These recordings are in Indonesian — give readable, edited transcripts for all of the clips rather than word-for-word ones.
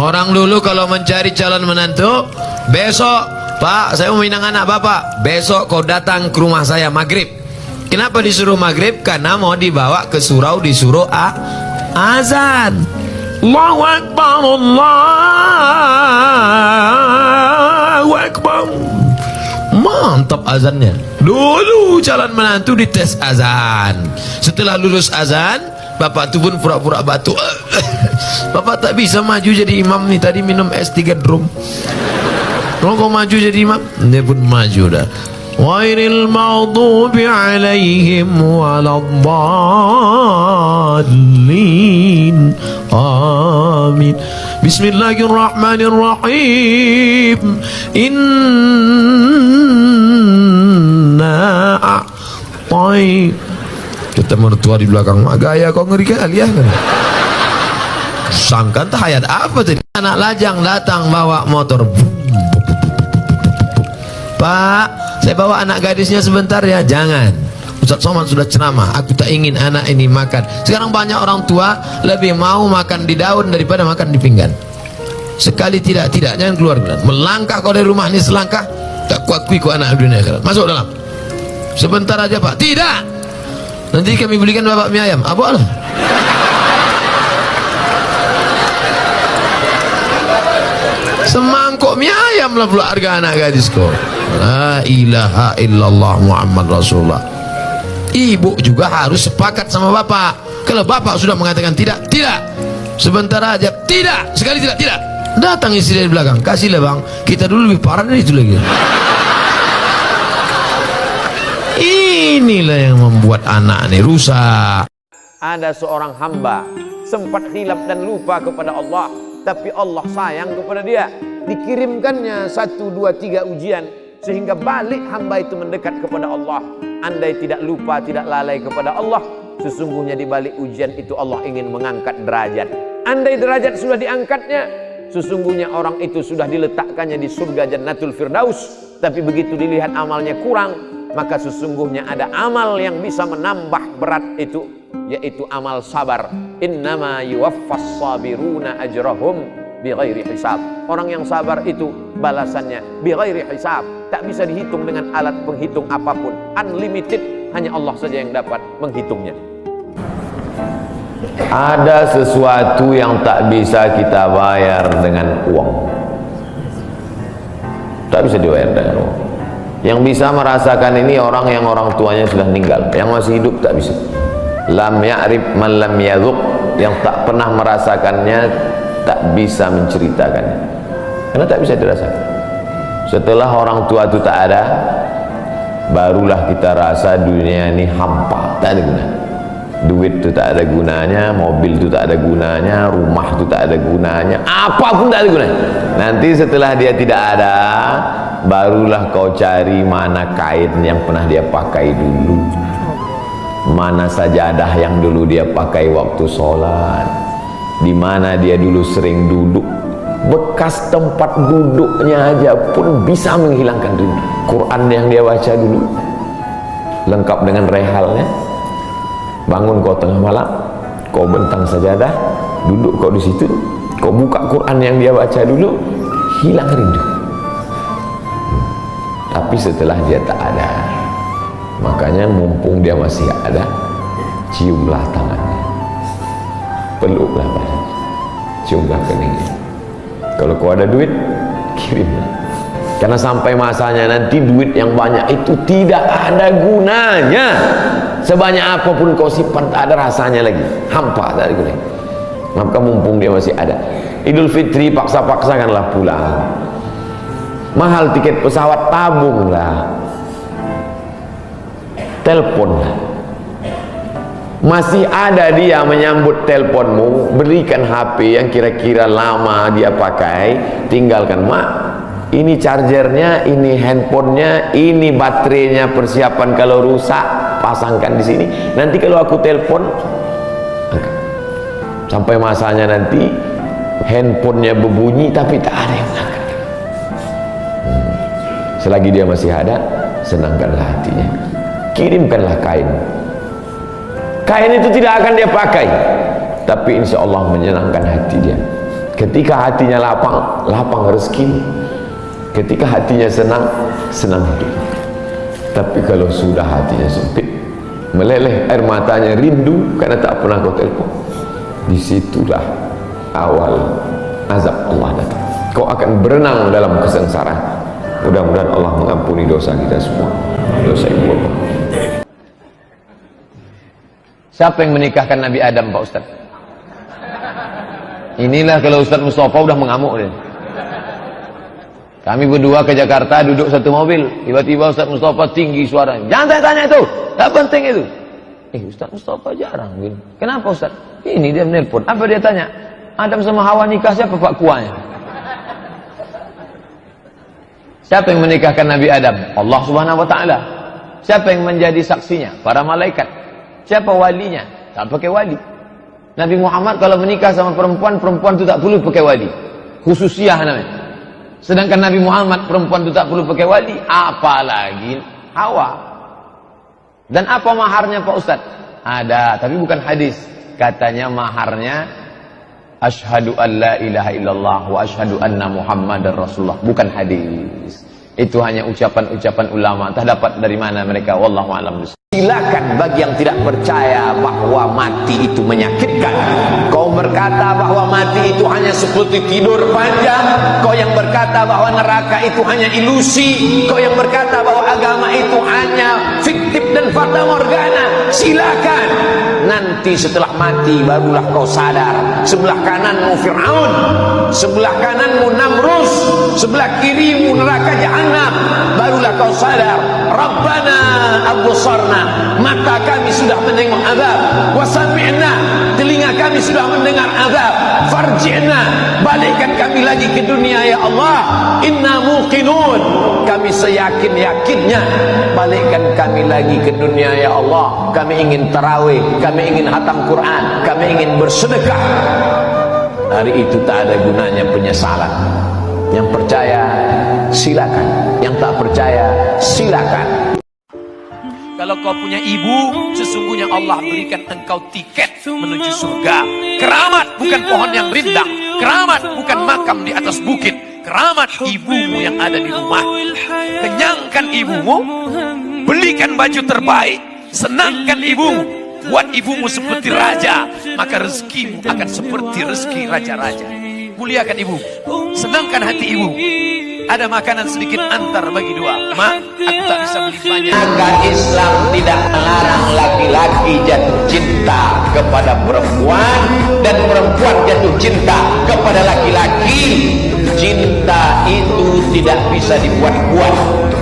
Orang dulu kalau mencari calon menantu, besok Pak, saya mau minang anak Bapak, besok kau datang ke rumah saya maghrib. Kenapa disuruh maghrib? Karena mau dibawa ke surau, disuruh azan. Allahu Akbar, Allahu Akbar. Mantap azannya. Dulu calon menantu dites azan. Setelah lulus azan, bapak tu pun pura-pura batuk. Bapak tak bisa maju jadi imam nih, tadi minum es 3 drum. Kalau kau maju jadi imam, dia pun maju dah. Ghairil maghdubi alaihim waladdallin. Amin. Bismillahirrahmanirrahim. Inna a'tai. Kita mertua di belakang, mak gaya kau ngeri kali ya kan. Sangkan tahayat apa tadi? Anak lajang datang bawa motor. Pak, saya bawa anak gadisnya sebentar ya. Jangan, Ustaz Somad sudah ceramah, aku tak ingin anak ini makan. Sekarang banyak orang tua lebih mau makan di daun daripada makan di pinggan. Sekali tidak, jangan keluar. Melangkah kau dari rumah ini selangkah, tak kuakui kau anak dunia akhirat. Masuk dalam. Sebentar aja Pak. Tidak, nanti kami belikan bapak mie ayam. Apa lah? Semangkok mie ayam lah pula harga anak gadis kau. La ilaha illallah Muhammad Rasulullah. Ibu juga harus sepakat sama bapak. Kalau bapak sudah mengatakan tidak, sebentar aja, tidak, sekali tidak, datang istri dari belakang, kasihlah bang, kita dulu lebih parah dari itu lagi. Inilah yang membuat anak ini rusak. Ada seorang hamba sempat khilaf dan lupa kepada Allah, tapi Allah sayang kepada dia. Dikirimkannya 1, 2, 3 ujian sehingga balik hamba itu mendekat kepada Allah. Andai tidak lupa, tidak lalai kepada Allah, sesungguhnya di balik ujian itu Allah ingin mengangkat derajat. Andai derajat sudah diangkatnya, sesungguhnya orang itu sudah diletakkannya di surga Jannatul Firdaus. Tapi begitu dilihat amalnya kurang, maka sesungguhnya ada amal yang bisa menambah berat itu, yaitu amal sabar. Innama yuwaffas sabiruna ajrahum bighairi hisab. Orang yang sabar itu balasannya bighairi hisab, tak bisa dihitung dengan alat penghitung apapun, unlimited, hanya Allah saja yang dapat menghitungnya. Ada sesuatu yang tak bisa kita bayar dengan uang, tak bisa dibayar dengan uang. Yang bisa merasakan ini orang yang orang tuanya sudah meninggal. Yang masih hidup tak bisa. Lam ya'rif man lam yadhuq. Yang tak pernah merasakannya tak bisa menceritakannya, karena tak bisa dirasakan. Setelah orang tua itu tak ada, barulah kita rasa dunia ini hampa, tak ada guna. Duit itu tak ada gunanya, mobil itu tak ada gunanya, rumah itu tak ada gunanya, apapun tak ada gunanya. Nanti setelah dia tidak ada, barulah kau cari mana kain yang pernah dia pakai dulu, mana sajadah yang dulu dia pakai waktu sholat, di mana dia dulu sering duduk. Bekas tempat duduknya aja pun bisa menghilangkan rindu. Quran yang dia baca dulu lengkap dengan rehalnya. Bangun kau tengah malam, kau bentang sajadah, duduk kau di situ, kau buka Quran yang dia baca dulu, hilang rindu. Tapi setelah dia tak ada, makanya mumpung dia masih ada, ciumlah tangannya, peluklah badannya, ciumlah keningnya. Kalau kau ada duit, kirimlah. Karena sampai masanya nanti duit yang banyak itu tidak ada gunanya. Sebanyak apapun kau simpan, tak ada rasanya lagi, hampa, tak ada gunanya. Maka mumpung dia masih ada, Idul Fitri paksa-paksakanlah pulang. Mahal tiket pesawat, tabunglah, teleponlah. Masih ada dia menyambut teleponmu, berikan HP yang kira-kira lama dia pakai, tinggalkan. Mak, ini chargernya, ini handphonenya, ini baterainya, persiapan kalau rusak pasangkan di sini. Nanti kalau aku telepon, angkat. Sampai masanya nanti handphonenya berbunyi tapi tak ada yang angkat. Selagi dia masih ada, senangkanlah hatinya, kirimkanlah kain. Kain itu tidak akan dia pakai, tapi insya Allah menyenangkan hati dia. Ketika hatinya lapang, lapang rezeki. Ketika hatinya senang, senang hidup. Tapi kalau sudah hatinya sempit, meleleh air matanya, rindu karena tak pernah kau telepon, disitulah awal azab Allah datang. Kau akan berenang dalam kesengsaraan. Mudah-mudahan Allah mengampuni dosa kita semua, dosa ibu bapa. Siapa yang menikahkan Nabi Adam, Pak Ustaz? Inilah kalau Ustaz Mustafa udah mengamuk dia. Kami berdua ke Jakarta, duduk satu mobil, tiba-tiba Ustaz Mustafa tinggi suaranya, jangan tanya itu, tak penting itu. Ustaz Mustafa jarang gini. Kenapa Ustaz? Ini dia menelpon. Apa dia tanya? Adam sama Hawa nikah, siapa pak kuahnya? Siapa yang menikahkan Nabi Adam? Allah Subhanahu wa taala. Siapa yang menjadi saksinya? Para malaikat. Siapa walinya? Tak pakai wali. Nabi Muhammad kalau menikah sama perempuan, perempuan itu tak perlu pakai wali. Khususiyah namanya. Sedangkan Nabi Muhammad, perempuan itu tak perlu pakai wali, apalagi Hawa. Dan apa maharnya Pak Ustaz? Ada, tapi bukan hadis. Katanya maharnya asyhadu an la ilaha illallah wa asyhadu anna Muhammadar Rasulullah. Bukan hadis. Itu hanya ucapan-ucapan ulama. Entah dapat dari mana mereka, wallahu a'lam. Silakan bagi yang tidak percaya bahwa mati itu menyakitkan. Kau berkata bahwa mati itu hanya seperti tidur panjang. Kau yang berkata bahwa neraka itu hanya ilusi. Kau yang berkata bahwa agama itu hanya fiktif dan fata morgana. Silakan. Nanti setelah mati barulah kau sadar. Sebelah kananmu Fir'aun, sebelah kananmu Namrus, sebelah kirimu neraka Jahannam. Barulah kau sadar, Rabbana absarna, mata kami sudah menengok azab, wa sami'na, telinga kami sudah mendengar azab, farji'na, balikkan kami lagi ke dunia ya Allah, inna muqinun, kami seyakin-yakinnya, balikkan kami lagi ke dunia ya Allah. Kami ingin tarawih, kami ingin hatam Quran, kami ingin bersedekah. Hari itu tak ada gunanya penyesalan. Yang percaya silakan, yang tak percaya silakan. Kalau kau punya ibu, sesungguhnya Allah berikan engkau tiket menuju surga. Keramat bukan pohon yang rindang, keramat bukan makam di atas bukit, keramat ibumu yang ada di rumah. Kenyangkan ibumu, belikan baju terbaik, senangkan ibumu, buat ibumu seperti raja, maka rezekimu akan seperti rezeki raja-raja. Muliakan ibu, senangkan hati ibu. Ada makanan sedikit antar bagi dua. Mak, aku tak bisa beli banyak. Maka Islam tidak melarang laki-laki jatuh cinta kepada perempuan dan perempuan jatuh cinta kepada laki-laki. Cinta itu tidak bisa dibuat-buat.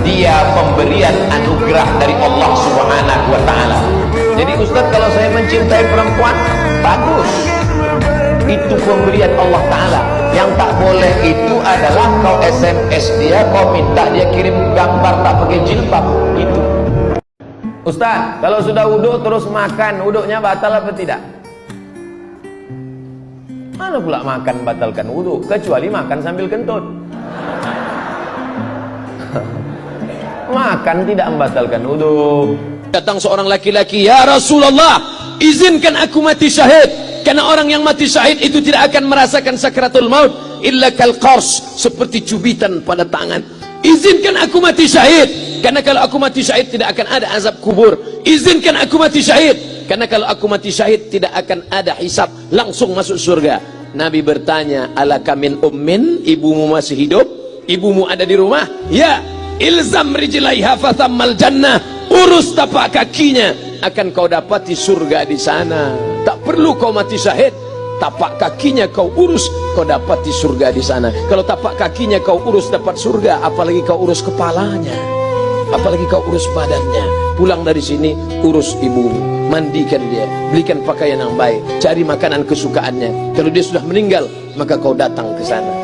Dia pemberian anugerah dari Allah Subhanahu wa taala. Jadi Ustaz, kalau saya mencintai perempuan, bagus. Itu pemberian Allah Ta'ala. Yang tak boleh itu adalah kau SMS dia, kau minta dia kirim gambar tak pakai jilbab. Itu Ustaz, kalau sudah wudhu terus makan, wudhunya batal apa tidak? Mana pula makan batalkan wudhu? Kecuali makan sambil kentut. Makan tidak membatalkan wudhu. Datang seorang laki-laki, ya Rasulullah, izinkan aku mati syahid. Karena orang yang mati syahid itu tidak akan merasakan sakratul maut illa kal qars, seperti cubitan pada tangan. Izinkan aku mati syahid, karena kalau aku mati syahid tidak akan ada azab kubur. Izinkan aku mati syahid, karena kalau aku mati syahid tidak akan ada hisab, langsung masuk surga. Nabi bertanya, alaka min ummin, ibumu masih hidup? Ibumu ada di rumah? Ya. Ilzam rijlaiha fathammal jannah, urus tapak kakinya, akan kau dapati surga di sana. Tak perlu kau mati syahid, tapak kakinya kau urus, kau dapati surga di sana. Kalau tapak kakinya kau urus dapat surga, apalagi kau urus kepalanya, apalagi kau urus badannya. Pulang dari sini urus ibumu, mandikan dia, belikan pakaian yang baik, cari makanan kesukaannya. Kalau dia sudah meninggal, maka kau datang ke sana.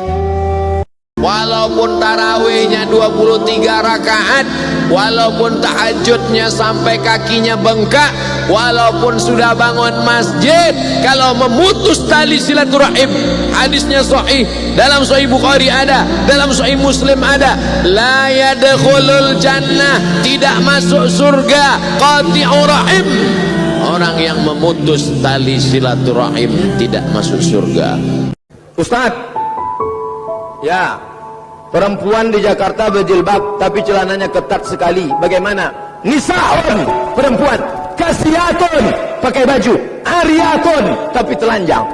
Walaupun tarawihnya 23 rakaat, walaupun tahajudnya sampai kakinya bengkak, walaupun sudah bangun masjid, kalau memutus tali silaturahim, hadisnya sahih, dalam sahih Bukhari ada, dalam sahih Muslim ada, la yadkhulul jannah, tidak masuk surga qati'ur rahim. Orang yang memutus tali silaturahim tidak masuk surga. Ustadz, ya, perempuan di Jakarta berjilbab tapi celananya ketat sekali. Bagaimana? Nisaun, perempuan. Kasiyatun, pakai baju. Ariyatun, tapi telanjang.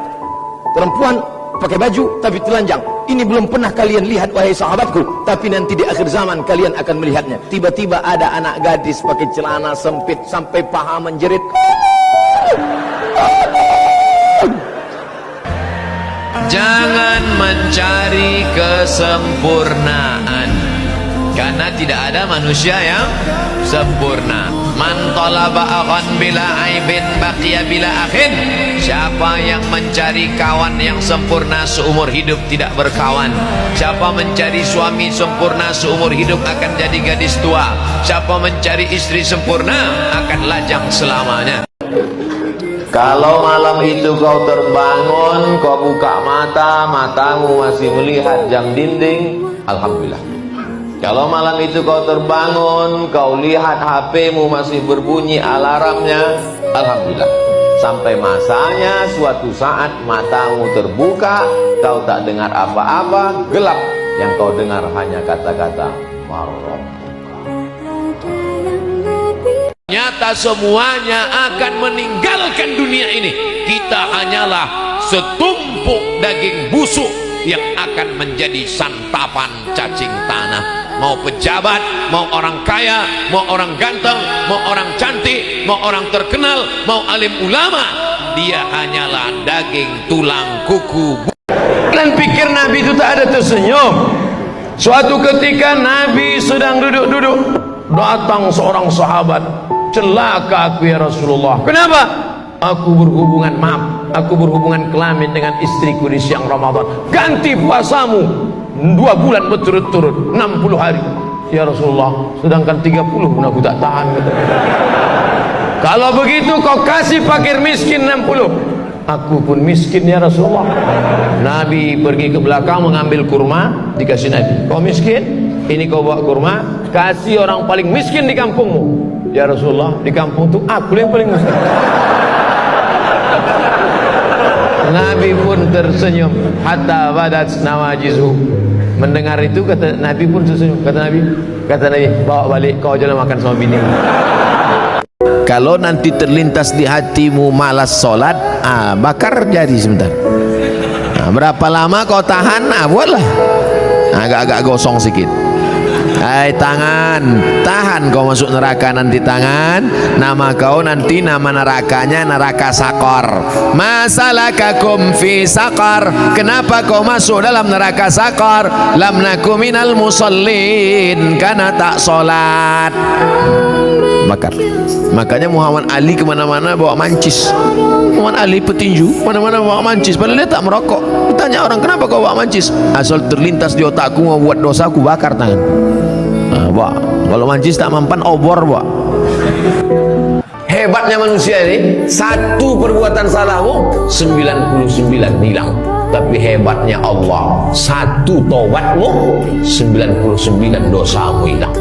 Perempuan pakai baju tapi telanjang. Ini belum pernah kalian lihat, wahai sahabatku, tapi nanti di akhir zaman kalian akan melihatnya. Tiba-tiba ada anak gadis pakai celana sempit sampai paha menjerit. Jangan mencari kesempurnaan, karena tidak ada manusia yang sempurna. Man talaba akhan bila aibin baqiya bila akhin. Siapa yang mencari kawan yang sempurna seumur hidup tidak berkawan. Siapa mencari suami sempurna seumur hidup akan jadi gadis tua. Siapa mencari istri sempurna akan lajang selamanya. Kalau malam itu kau terbangun, kau buka mata, matamu masih melihat jam dinding, alhamdulillah. Kalau malam itu kau terbangun, kau lihat HP-mu masih berbunyi alarmnya, alhamdulillah. Sampai masanya suatu saat matamu terbuka, kau tak dengar apa-apa, gelap. Yang kau dengar hanya kata-kata marrab. Nyata semuanya akan meninggalkan dunia ini. Kita hanyalah setumpuk daging busuk yang akan menjadi santapan cacing tanah. Mau pejabat, mau orang kaya, mau orang ganteng, mau orang cantik, mau orang terkenal, mau alim ulama, dia hanyalah daging tulang kuku. Dan pikir Nabi itu tak ada tersenyum. Suatu ketika Nabi sedang duduk-duduk, datang seorang sahabat. Celaka aku ya Rasulullah. Kenapa? Aku berhubungan, maaf, aku berhubungan kelamin dengan istriku di siang Ramadan. Ganti puasamu 2 bulan berturut-turut, 60 hari. Ya Rasulullah, sedangkan 30 pun aku tak tahan. Kalau begitu kau kasih fakir miskin 60. Aku pun miskin ya Rasulullah. Nabi pergi ke belakang mengambil kurma, dikasih Nabi. Kau miskin? Ini kau bawa kurma, kasih orang paling miskin di kampungmu. Ya Rasulullah, di kampung itu aku yang paling miskin. Nabi pun tersenyum hatta badat nawajizu. Mendengar itu kata Nabi pun tersenyum. Kata Nabi, bawa balik, kau jangan makan sama bini. Kalau nanti terlintas di hatimu malas sholat, bakar jari sebentar. Berapa lama kau tahan? Buatlah agak-agak gosong sedikit. Hai tangan, tahan kau masuk neraka nanti tangan. Nama kau nanti nama nerakanya neraka sakor. Masalakakum fi sakor. Kenapa kau masuk dalam neraka sakor? Lam naku minal musallin, karena tak sholat. Bakar. Makanya Muhammad Ali kemana-mana bawa mancis. Muhammad Ali petinju, mana-mana bawa mancis. Padahal dia tak merokok. Ditanya orang, kenapa kau bawa mancis? Asal terlintas di otakku mau buat dosa, aku bakar tangan. Kalau mancis tak mampan, obor. Hebatnya manusia ini, satu perbuatan salahmu 99 hilang. Tapi hebatnya Allah, satu taubatmu 99 dosamu hilang.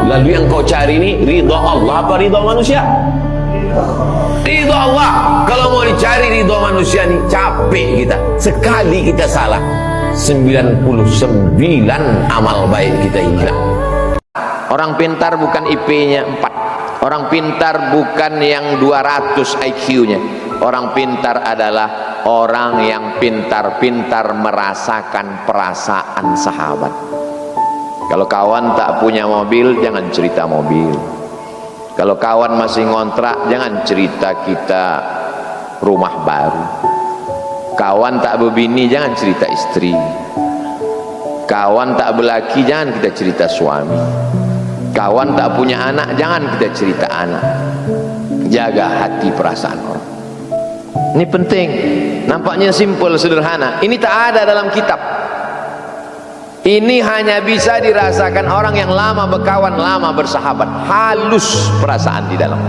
Lalu yang kau cari ini ridha Allah apa ridha manusia? Ridha Allah. Kalau mau dicari ridha manusia ini capek kita. Sekali kita salah, 99 amal baik kita hilang. Orang pintar bukan IP-nya 4. Orang pintar bukan yang 200 IQ-nya. Orang pintar adalah orang yang pintar-pintar merasakan perasaan sahabat. Kalau kawan tak punya mobil, jangan cerita mobil. Kalau kawan masih ngontrak, jangan cerita kita rumah baru. Kawan tak berbini, jangan cerita istri. Kawan tak berlaki, jangan kita cerita suami. Kawan tak punya anak, jangan kita cerita anak. Jaga hati perasaan orang. Ini penting. Nampaknya simpel, sederhana. Ini tak ada dalam kitab. Ini hanya bisa dirasakan orang yang lama berkawan, lama bersahabat. Halus perasaan di dalam.